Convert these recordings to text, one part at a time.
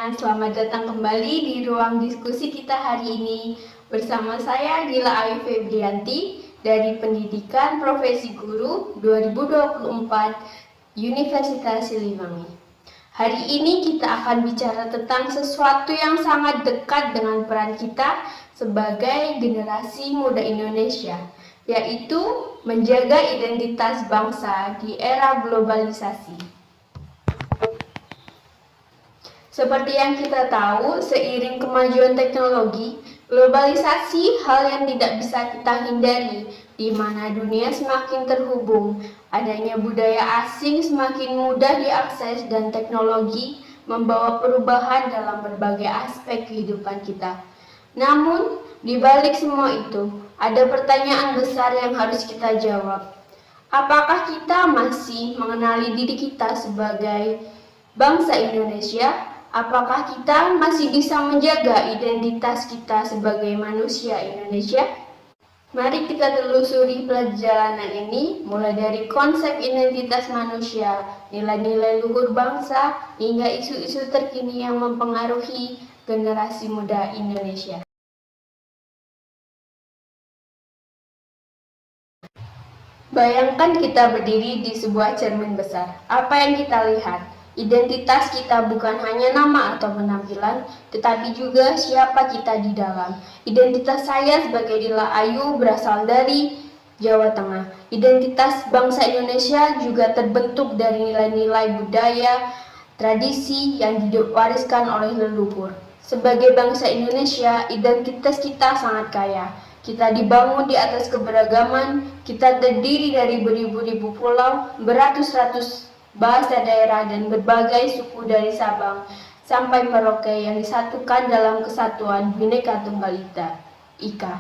semuanya, selamat datang kembali di ruang diskusi kita hari ini bersama saya Dila Ayu Febrianti dari Pendidikan Profesi Guru 2024 Universitas Siliwangi. Hari ini kita akan bicara tentang sesuatu yang sangat dekat dengan peran kita sebagai generasi muda Indonesia, yaitu menjaga identitas bangsa di era globalisasi. Seperti yang kita tahu, seiring kemajuan teknologi, globalisasi hal yang tidak bisa kita hindari, di mana dunia semakin terhubung, adanya budaya asing semakin mudah diakses dan teknologi membawa perubahan dalam berbagai aspek kehidupan kita. Namun, di balik semua itu, ada pertanyaan besar yang harus kita jawab. Apakah kita masih mengenali diri kita sebagai bangsa Indonesia? Apakah kita masih bisa menjaga identitas kita sebagai manusia Indonesia? Mari kita telusuri perjalanan ini, mulai dari konsep identitas manusia, nilai-nilai luhur bangsa, hingga isu-isu terkini yang mempengaruhi generasi muda Indonesia. Bayangkan kita berdiri di sebuah cermin besar. Apa yang kita lihat? Identitas kita bukan hanya nama atau penampilan, tetapi juga siapa kita di dalam. Identitas saya sebagai Dila Ayu berasal dari Jawa Tengah. Identitas bangsa Indonesia juga terbentuk dari nilai-nilai budaya, tradisi yang diwariskan oleh leluhur. Sebagai bangsa Indonesia, identitas kita sangat kaya. Kita dibangun di atas keberagaman, kita terdiri dari beribu-ribu pulau, beratus-ratus bahasa daerah dan berbagai suku dari Sabang sampai Merauke yang disatukan dalam kesatuan Bhinneka Tunggal Ika.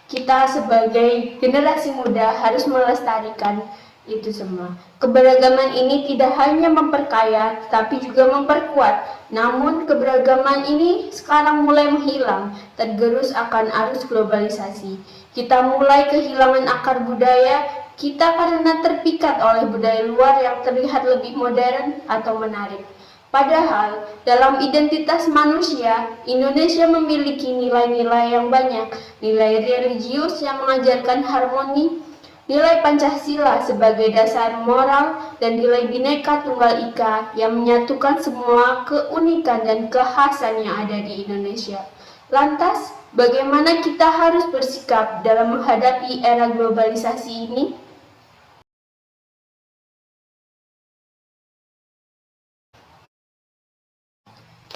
Kita sebagai generasi muda harus melestarikan itu semua. Keberagaman ini tidak hanya memperkaya tetapi juga memperkuat. Namun keberagaman ini sekarang mulai menghilang, tergerus akan arus globalisasi. Kita mulai kehilangan akar budaya kita karena terpikat oleh budaya luar yang terlihat lebih modern atau menarik. Padahal, dalam identitas manusia, Indonesia memiliki nilai-nilai yang banyak, nilai religius yang mengajarkan harmoni, nilai Pancasila sebagai dasar moral, dan nilai Bhinneka Tunggal Ika yang menyatukan semua keunikan dan kekhasan yang ada di Indonesia. Lantas, bagaimana kita harus bersikap dalam menghadapi era globalisasi ini?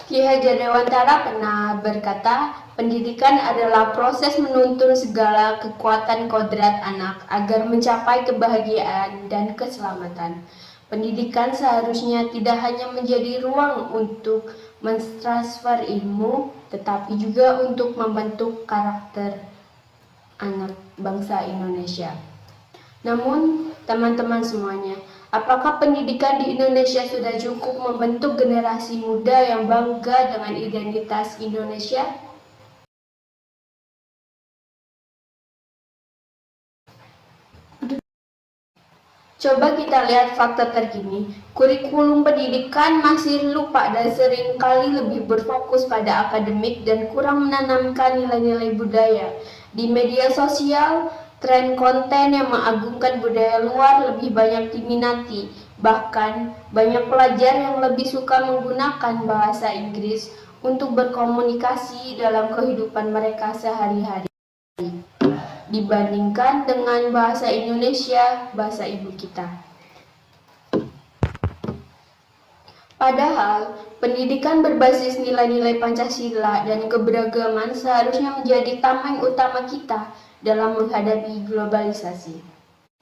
Ki Hajar Dewantara pernah berkata, pendidikan adalah proses menuntun segala kekuatan kodrat anak agar mencapai kebahagiaan dan keselamatan. Pendidikan seharusnya tidak hanya menjadi ruang untuk mentransfer ilmu, tetapi juga untuk membentuk karakter anak bangsa Indonesia. Namun, teman-teman semuanya, apakah pendidikan di Indonesia sudah cukup membentuk generasi muda yang bangga dengan identitas Indonesia? Coba kita lihat fakta terkini. Kurikulum pendidikan masih lupa dan seringkali lebih berfokus pada akademik dan kurang menanamkan nilai-nilai budaya. Di media sosial, tren konten yang mengagungkan budaya luar lebih banyak diminati. Bahkan, banyak pelajar yang lebih suka menggunakan bahasa Inggris untuk berkomunikasi dalam kehidupan mereka sehari-hari dibandingkan dengan bahasa Indonesia, bahasa ibu kita. Padahal, pendidikan berbasis nilai-nilai Pancasila dan keberagaman seharusnya menjadi tameng utama kita dalam menghadapi globalisasi.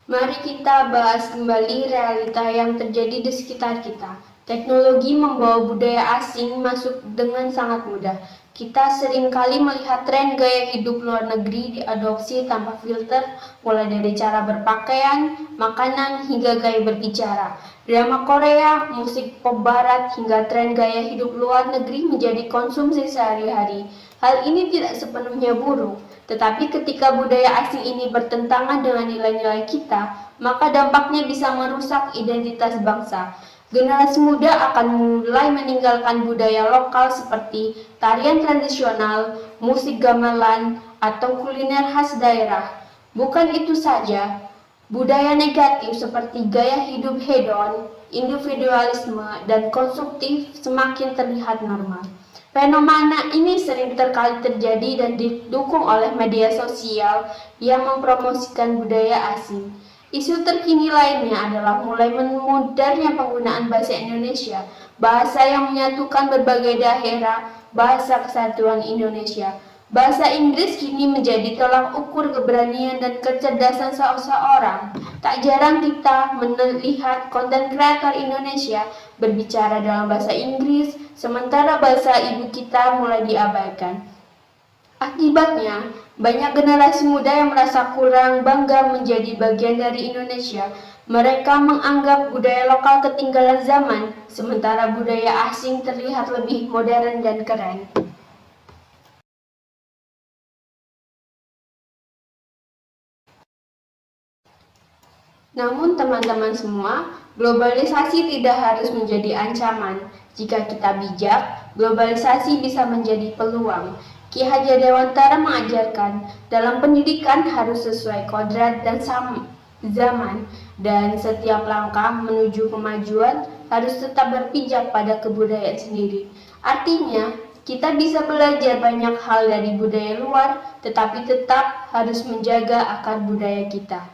Mari kita bahas kembali realita yang terjadi di sekitar kita. Teknologi membawa budaya asing masuk dengan sangat mudah. Kita seringkali melihat tren gaya hidup luar negeri diadopsi tanpa filter, mulai dari cara berpakaian, makanan, hingga gaya berbicara. Drama Korea, musik pop barat, hingga tren gaya hidup luar negeri menjadi konsumsi sehari-hari. Hal ini tidak sepenuhnya buruk, tetapi ketika budaya asing ini bertentangan dengan nilai-nilai kita, maka dampaknya bisa merusak identitas bangsa. Generasi muda akan mulai meninggalkan budaya lokal seperti tarian tradisional, musik gamelan, atau kuliner khas daerah. Bukan itu saja, budaya negatif seperti gaya hidup hedon, individualisme, dan konsumtif semakin terlihat normal. Fenomena ini sering terkali terjadi dan didukung oleh media sosial yang mempromosikan budaya asing. Isu terkini lainnya adalah mulai memudarnya penggunaan bahasa Indonesia, bahasa yang menyatukan berbagai daerah, bahasa kesatuan Indonesia. Bahasa Inggris kini menjadi tolak ukur keberanian dan kecerdasan seseorang. Tak jarang kita melihat konten kreator Indonesia berbicara dalam bahasa Inggris, sementara bahasa ibu kita mulai diabaikan. Akibatnya, banyak generasi muda yang merasa kurang bangga menjadi bagian dari Indonesia. Mereka menganggap budaya lokal ketinggalan zaman, sementara budaya asing terlihat lebih modern dan keren. Namun teman-teman semua, globalisasi tidak harus menjadi ancaman. Jika kita bijak, globalisasi bisa menjadi peluang. Ki Hajar Dewantara mengajarkan, dalam pendidikan harus sesuai kodrat dan zaman, dan setiap langkah menuju kemajuan harus tetap berpijak pada kebudayaan sendiri. Artinya, kita bisa belajar banyak hal dari budaya luar, tetapi tetap harus menjaga akar budaya kita.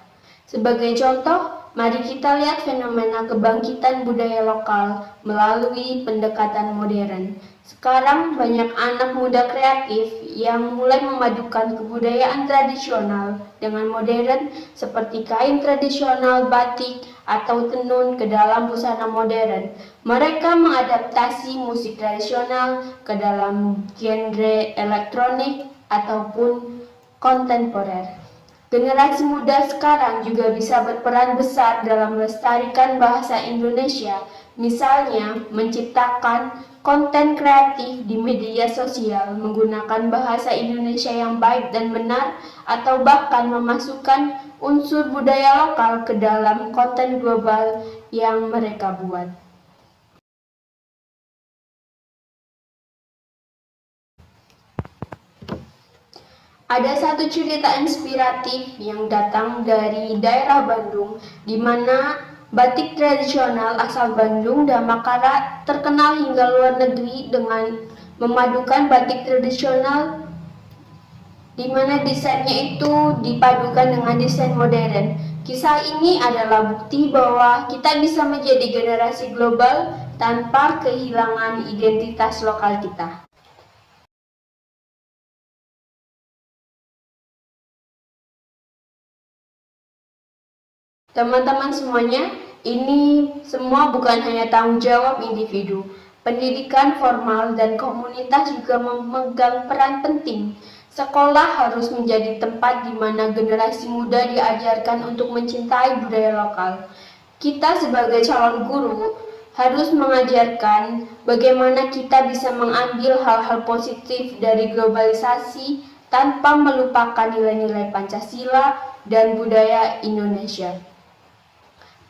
Sebagai contoh, mari kita lihat fenomena kebangkitan budaya lokal melalui pendekatan modern. Sekarang banyak anak muda kreatif yang mulai memadukan kebudayaan tradisional dengan modern seperti kain tradisional batik atau tenun ke dalam busana modern. Mereka mengadaptasi musik tradisional ke dalam genre elektronik ataupun kontemporer. Generasi muda sekarang juga bisa berperan besar dalam melestarikan bahasa Indonesia, misalnya menciptakan konten kreatif di media sosial menggunakan bahasa Indonesia yang baik dan benar, atau bahkan memasukkan unsur budaya lokal ke dalam konten global yang mereka buat. Ada satu cerita inspiratif yang datang dari daerah Bandung, di mana batik tradisional asal Bandung dan Makara terkenal hingga luar negeri dengan memadukan batik tradisional di mana desainnya itu dipadukan dengan desain modern. Kisah ini adalah bukti bahwa kita bisa menjadi generasi global tanpa kehilangan identitas lokal kita. Teman-teman semuanya, ini semua bukan hanya tanggung jawab individu. Pendidikan formal dan komunitas juga memegang peran penting. Sekolah harus menjadi tempat di mana generasi muda diajarkan untuk mencintai budaya lokal. Kita sebagai calon guru harus mengajarkan bagaimana kita bisa mengambil hal-hal positif dari globalisasi tanpa melupakan nilai-nilai Pancasila dan budaya Indonesia.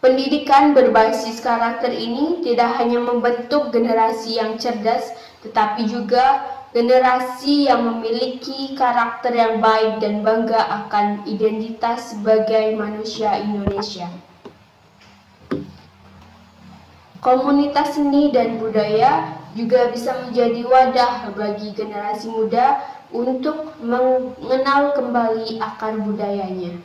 Pendidikan berbasis karakter ini tidak hanya membentuk generasi yang cerdas, tetapi juga generasi yang memiliki karakter yang baik dan bangga akan identitas sebagai manusia Indonesia. Komunitas seni dan budaya juga bisa menjadi wadah bagi generasi muda untuk mengenal kembali akar budayanya.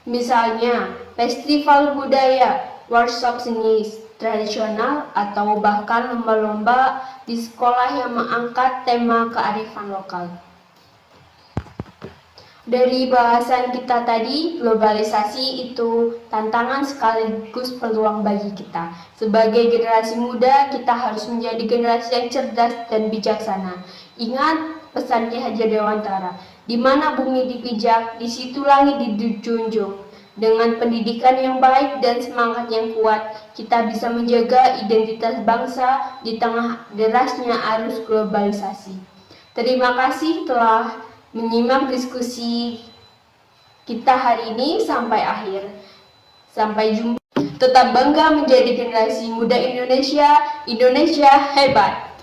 Misalnya, festival budaya, workshop seni tradisional, atau bahkan lomba-lomba di sekolah yang mengangkat tema kearifan lokal. Dari bahasan kita tadi, globalisasi itu tantangan sekaligus peluang bagi kita. Sebagai generasi muda, kita harus menjadi generasi yang cerdas dan bijaksana. Ingat pesan Ki Hajar Dewantara, di mana bumi dipijak, di situ langit dijunjung. Dengan pendidikan yang baik dan semangat yang kuat, kita bisa menjaga identitas bangsa di tengah derasnya arus globalisasi. Terima kasih telah menyimak diskusi kita hari ini sampai akhir. Sampai jumpa. Tetap bangga menjadi generasi muda Indonesia. Indonesia hebat!